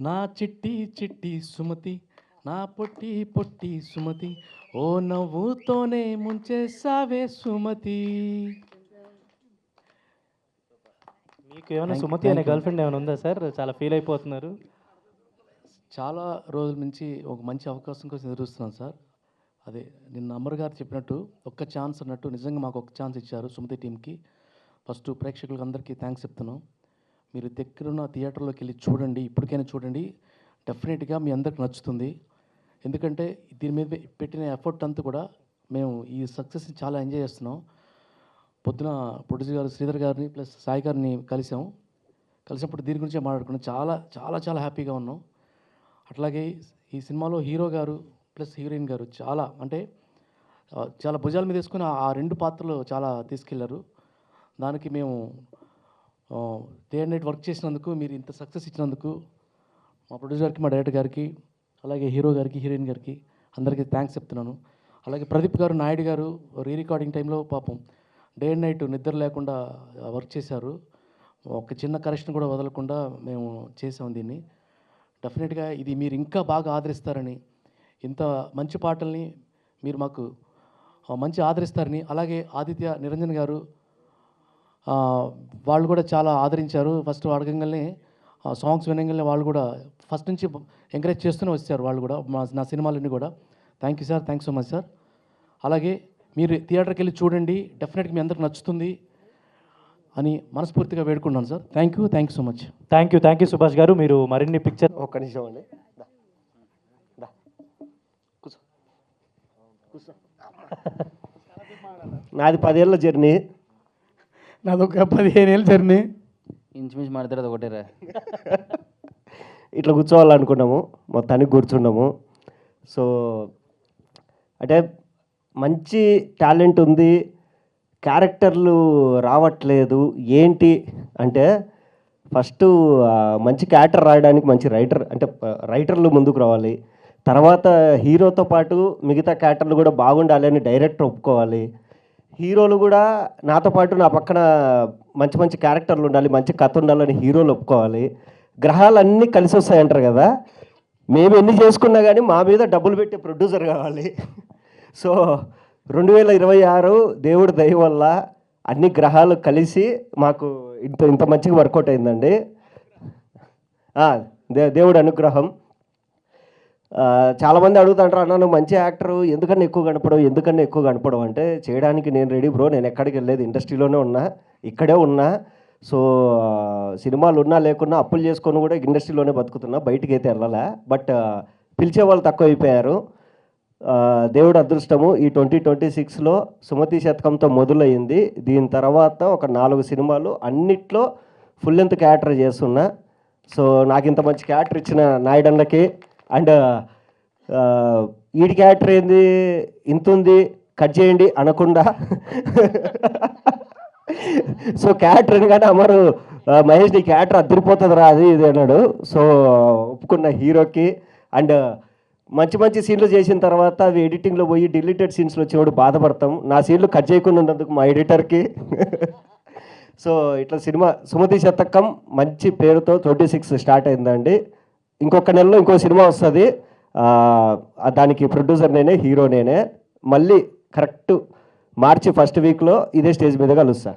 నా చిట్టి చిట్టి సుమతి, నా పొట్టి పొట్టి సుమతి, ఓ నవ్వుతోనే ముంచేసావే సుమతి. మీకు ఏమైనా సుమతి అనే గర్ల్ ఫ్రెండ్ ఏమైనా ఉందా సార్? చాలా ఫీల్ అయిపోతున్నారు. చాలా రోజుల నుంచి ఒక మంచి అవకాశం కోసం ఎదురుస్తున్నాను సార్. అదే నిన్న అమర్ గారు చెప్పినట్టు ఒక్క ఛాన్స్ అన్నట్టు నిజంగా మాకు ఒక ఛాన్స్ ఇచ్చారు సుమతి టీంకి. ఫస్ట్ ప్రేక్షకులకు అందరికీ థ్యాంక్స్ చెప్తున్నాం. మీరు దగ్గరున్న థియేటర్లోకి వెళ్ళి చూడండి, ఇప్పటికైనా చూడండి. డెఫినెట్గా మీ అందరికి నచ్చుతుంది. ఎందుకంటే దీని మీద పెట్టిన ఎఫర్ట్ అంతా కూడా మేము ఈ సక్సెస్ని చాలా ఎంజాయ్ చేస్తున్నాం. పొద్దున ప్రొడ్యూసర్ గారు శ్రీధర్ గారిని ప్లస్ సాయి గారిని కలిసినప్పుడు దీని గురించే మాట్లాడుకున్నాం. చాలా చాలా చాలా హ్యాపీగా ఉన్నాం. అట్లాగే ఈ సినిమాలో హీరో గారు ప్లస్ హీరోయిన్ గారు చాలా అంటే చాలా భుజాల మీద వేసుకుని ఆ రెండు పాత్రలు చాలా తీసుకెళ్లారు. దానికి మేము డే అండ్ నైట్ వర్క్ చేసినందుకు, మీరు ఇంత సక్సెస్ ఇచ్చినందుకు మా ప్రొడ్యూసర్ గారికి, మా డైరెక్టర్ గారికి, అలాగే హీరో గారికి, హీరోయిన్ గారికి అందరికీ థ్యాంక్స్ చెప్తున్నాను. అలాగే ప్రదీప్ గారు, నాయుడు గారు రీ రికార్డింగ్ టైంలో పాపం డే అండ్ నైట్ నిద్ర లేకుండా వర్క్ చేశారు. ఒక చిన్న కరెక్షన్ కూడా వదలకుండా మేము చేసాం దీన్ని. డెఫినెట్గా ఇది మీరు ఇంకా బాగా ఆదరిస్తారని, ఇంత మంచి పాటల్ని మీరు మాకు మంచి ఆదరిస్తారని, అలాగే ఆదిత్య నిరంజన్ గారు వాళ్ళు కూడా చాలా ఆదరించారు. ఫస్ట్ అడగంగానే సాంగ్స్ వినగానే వాళ్ళు కూడా ఫస్ట్ నుంచి ఎంకరేజ్ చేస్తూనే వచ్చారు. వాళ్ళు కూడా నా సినిమాలన్నీ కూడా. Thank you sir, thanks so much sir. అలాగే మీరు థియేటర్కి వెళ్ళి చూడండి, డెఫినెట్గా మీ అందరికి నచ్చుతుంది అని మనస్ఫూర్తిగా వేడుకున్నాను sir. Thank you so much. Thank you Subhash garu. మీరు మరిన్ని పిక్చర్ ఒక్క నిమిషం అండి. నాది 10 ఏళ్ళ జర్నీ. నాదొక 15 ఏళ్ళ జర్నీ. ఇంచుమించు మాట్లాడేది ఒకటేరా. ఇట్లా కూర్చోవాలనుకున్నాము, మొత్తానికి కూర్చున్నాము. సో అంటే మంచి టాలెంట్ ఉంది, క్యారెక్టర్లు రావట్లేదు. ఏంటి అంటే ఫస్ట్ మంచి క్యారెక్టర్ రాయడానికి మంచి రైటర్లు ముందుకు రావాలి. తర్వాత హీరోతో పాటు మిగతా క్యారెక్టర్లు కూడా బాగుండాలి అని డైరెక్టర్ ఒప్పుకోవాలి. హీరోలు కూడా నాతో పాటు నా పక్కన మంచి మంచి క్యారెక్టర్లు ఉండాలి, మంచి కథ ఉండాలని హీరోలు ఒప్పుకోవాలి. గ్రహాలన్నీ కలిసి వస్తాయి అంటారు కదా, మేము ఎన్ని చేసుకున్నా కానీ మా మీద డబ్బులు పెట్టే ప్రొడ్యూసర్ కావాలి. సో 2026 దేవుడి దయ వల్ల అన్ని గ్రహాలు కలిసి మాకు ఇంత మంచిగా వర్కౌట్ అయిందండి. దేవుడి అనుగ్రహం. చాలామంది అడుగుతుంటారు, అన్న నువ్వు మంచి యాక్టరు, ఎందుకన్నా ఎక్కువ కనపడవు అంటే, చేయడానికి నేను రెడీ బ్రో. నేను ఎక్కడికి వెళ్ళలేదు, ఇండస్ట్రీలోనే ఉన్నా, ఇక్కడే ఉన్నా. సో సినిమాలు ఉన్నా లేకున్నా అప్పులు చేసుకొని కూడా ఇండస్ట్రీలోనే బతుకుతున్నా, బయటికి అయితే వెళ్ళాలా. బట్ పిలిచే వాళ్ళు తక్కువ అయిపోయారు. దేవుడు అదృష్టము ఈ 2026లో సుమతి శతకంతో మొదలయ్యింది. దీని తర్వాత ఒక 4 సినిమాలు అన్నిట్లో ఫుల్ లెంత్ క్యారెక్టర్ చేస్తున్నా. సో నాకు ఇంత మంచి క్యారెక్టర్ ఇచ్చిన నాయుడన్నకి, అండ్ ఈడి క్యారెక్టర్ ఏంది ఇంత ఉంది కట్ చేయండి అనకుండా సో క్యారెక్టర్ అనగానే అమరు మహేష్ నీ క్యారెక్టర్ అదిరిపోతుంది రా అది ఇది అన్నాడు. సో ఒప్పుకున్న హీరోకి. అండ్ మంచి సీన్లు చేసిన తర్వాత అవి ఎడిటింగ్లో పోయి డిలీటెడ్ సీన్స్లో వచ్చినప్పుడు బాధపడతాం. నా సీన్లు కట్ చేయకుండా ఉన్నందుకు మా ఎడిటర్కి. సో ఇట్లా సినిమా సుమతి శతకం మంచి పేరుతో 26 స్టార్ట్ అయిందండి. ఇంకొక నెలలో ఇంకో సినిమా వస్తుంది. దానికి ప్రొడ్యూసర్ నేనే, హీరో నేనే. మళ్ళీ కరెక్ట్ మార్చి 1st వీక్లో ఇదే స్టేజ్ మీద కలుస్తా.